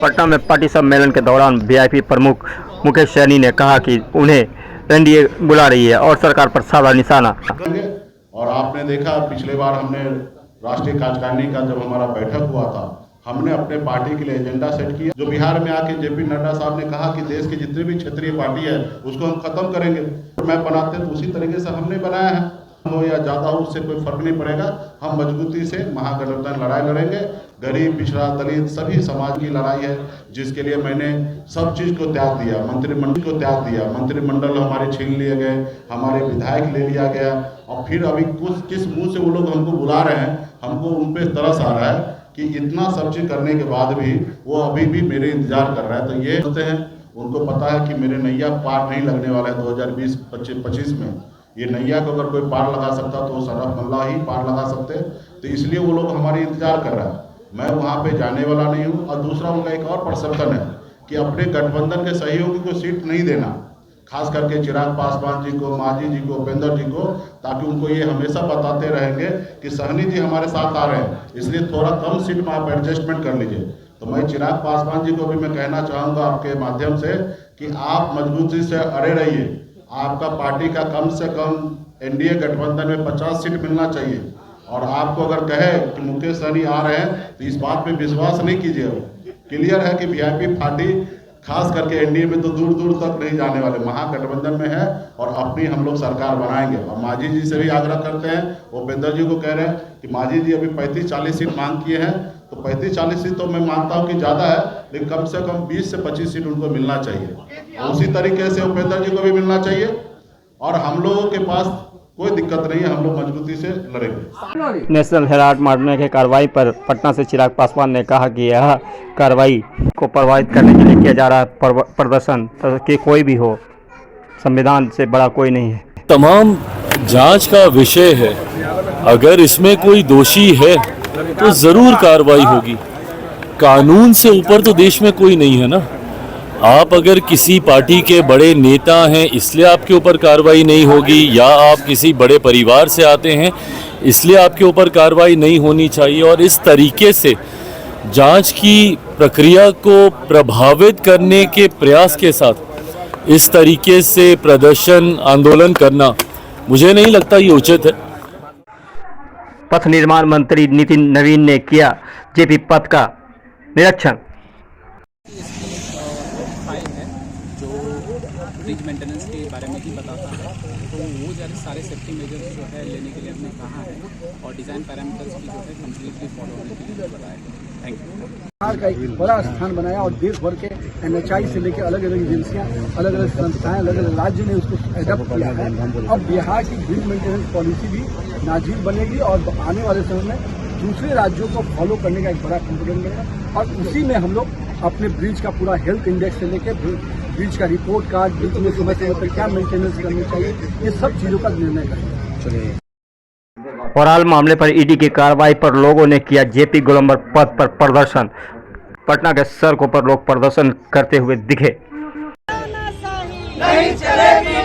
पटना में पार्टी सम्मेलन के दौरान वीआईपी प्रमुख मुकेश सैनी ने कहा कि उन्हें एनडीए बुला रही है और सरकार पर साधा निशाना। और आपने देखा पिछले बार हमने राष्ट्रीय कार्यकारिणी का जब हमारा बैठक हुआ था, हमने अपने पार्टी के लिए एजेंडा सेट किया। जो बिहार में आके जेपी नड्डा साहब ने कहा कि देश की जितनी भी क्षेत्रीय पार्टी है उसको हम खत्म करेंगे, मैं बनाते तो उसी तरीके से हमने बनाया है। हो या ज़्यादा हो उससे कोई फर्क नहीं पड़ेगा, हम मजबूती से महागठबंधन लड़ाई लड़ेंगे। गरीब, पिछड़ा, दलित सभी समाज की लड़ाई है, जिसके लिए मैंने सब चीज़ को त्याग दिया, मंत्रिमंडल को त्याग दिया। मंत्रिमंडल हमारे छीन लिए गए, हमारे विधायक ले लिया गया, और फिर अभी कुछ किस मुंह से वो लोग हमको बुला रहे हैं, हमको उन पर तरस आ रहा है कि इतना सब चीज़ करने के बाद भी वो अभी भी मेरे इंतजार कर रहा है। तो ये होते हैं, उनको पता है कि मेरे नैया पार नहीं लगने वाला है 2020-25 में। ये नैया को अगर कोई पार लगा सकता तो सरफ मल्ला ही पार लगा सकते, तो इसलिए वो लोग हमारी इंतजार कर रहा है। मैं वहाँ पे जाने वाला नहीं हूँ। और दूसरा उनका एक और परसेप्शन है कि अपने गठबंधन के सहयोगी को सीट नहीं देना, खास करके चिराग पासवान जी को, मांझी जी को, उपेंद्र जी को, ताकि उनको ये हमेशा बताते रहेंगे कि सहनी जी हमारे साथ आ रहे हैं, इसलिए थोड़ा कम सीट में आप एडजस्टमेंट कर लीजिए। तो मैं चिराग पासवान जी को भी मैं कहना चाहूँगा आपके माध्यम से कि आप मजबूती से अड़े रहिए। आपका पार्टी का कम से कम एनडीए गठबंधन में 50 सीट मिलना चाहिए। और आपको अगर कहे कि मुकेश सहनी आ रहे हैं तो इस बात पे विश्वास नहीं कीजिए। क्लियर है कि वीआईपी पार्टी खास करके एनडीए में तो दूर दूर तक नहीं जाने वाले, महागठबंधन में है और अपनी हम लोग सरकार बनाएंगे। और मांझी जी से भी आग्रह करते हैं, उपेंद्र जी को कह रहे हैं कि मांझी जी अभी 35-40 सीट मांग किए हैं, तो 35-40 सीट तो मैं मानता हूं कि ज़्यादा है, लेकिन कम से कम 20 से 25 सीट उनको मिलना चाहिए। और उसी तरीके से उपेंद्र जी को भी मिलना चाहिए। और हम लोगों के पास कोई दिक्कत नहीं है, हम लोग मजबूती से लड़ेंगे। नेशनल हेराल्ड मारने की कार्रवाई पर पटना से चिराग पासवान ने कहा कि यह कार्रवाई को प्रभावित करने के लिए किया जा रहा है प्रदर्शन कि कोई भी हो, संविधान से बड़ा कोई नहीं है। तमाम जांच का विषय है, अगर इसमें कोई दोषी है तो ज़रूर कार्रवाई होगी। कानून से ऊपर तो देश में कोई नहीं है ना। आप अगर किसी पार्टी के बड़े नेता हैं इसलिए आपके ऊपर कार्रवाई नहीं होगी, या आप किसी बड़े परिवार से आते हैं इसलिए आपके ऊपर कार्रवाई नहीं होनी चाहिए। और इस तरीके से जांच की प्रक्रिया को प्रभावित करने के प्रयास के साथ इस तरीके से प्रदर्शन, आंदोलन करना मुझे नहीं लगता ये उचित है। पथ निर्माण मंत्री नितिन नवीन ने किया जेपी पथ का निरीक्षण। ब्रिज मेंटेनेंस के बारे में भी बताता है, तो वो सारे सेफ्टी मेजर्स जो है लेने के लिए हमने कहा है, और डिज़ाइन पैरामीटर्स भी जो है कम्प्लीटली फॉलो होने के लिए बताया है। Thank you. बिहार का एक बड़ा स्थान बनाया और देश भर के एनएचआई से लेकर अलग अलग एजेंसियां, अलग अलग संस्थाएं, अलग अलग राज्य ने उसको एडप्ट किया है। अब बिहार की ब्रिज मेंटेनेंस पॉलिसी भी नाजीर बनेगी और आने वाले समय में दूसरे राज्यों को फॉलो करने का एक बड़ा कॉन्फिडेंस मिलेगा। और उसी में हम लोग अपने ब्रिज का पूरा हेल्थ इंडेक्स से लेकर ब्रिज का रिपोर्ट कार्ड, ब्रिज में समय समय पर क्या मेंटेनेंस करनी चाहिए, ये सब चीज़ों का निर्णय करेंगे। और हाल मामले पर ईडी की कार्रवाई पर लोगों ने किया जेपी गोलंबर पथ पर प्रदर्शन। पटना के सड़कों पर लोग प्रदर्शन करते हुए दिखे। नहीं चलेगी।